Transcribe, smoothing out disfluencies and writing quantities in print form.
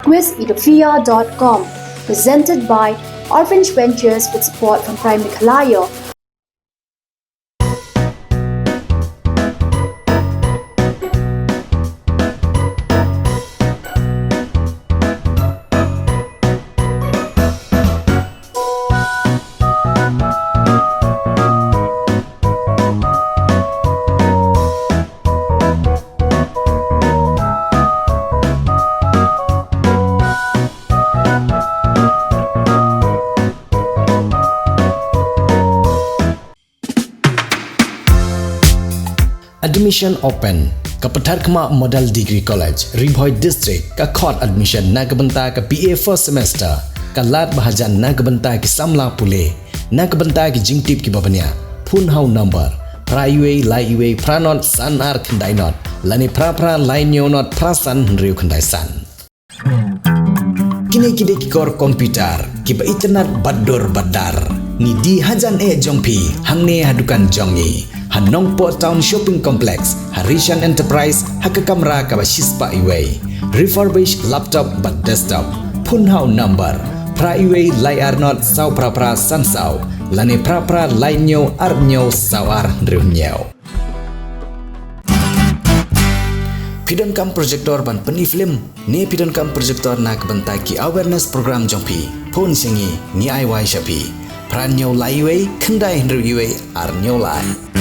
quizedofia.com, presented by Orphanage Ventures with support from Prime Nikalayo. Admission open ke Petar Kemak Model Degree College, Bhoi District, ke court admission na kebenta ke BA first semester, ke lat bahajan na kebenta ke samla pule, na kebenta ke Jingkyntip ki babanya, phun hau number, pra iwe, lai iwe, pra not, san ar kendai not, lani pra lai nyo not, pra san henriu kendai san. Kini ki kor komputer, ki ba internet bador badar, ni di hajan jongpi, hangne hadukan jongi. Nongpoh Town Shopping Complex, Harishan Enterprise, Hakakamra Kabashispa Iway, refurbished laptop but desktop, Punhau number, Pra Iway Lai Arnot Sau Prapra Sansau, Lani Prapra Lai Nyo Arnyo Sawar Driunyo. Pidon kam projector ban peni film, ni pidon kam projector nak bentaki awareness program jongpi, Pun Singi, ni IY Shapi, Pranyo Lai Iway, Kendai Ndru Iway Arnyo Lai.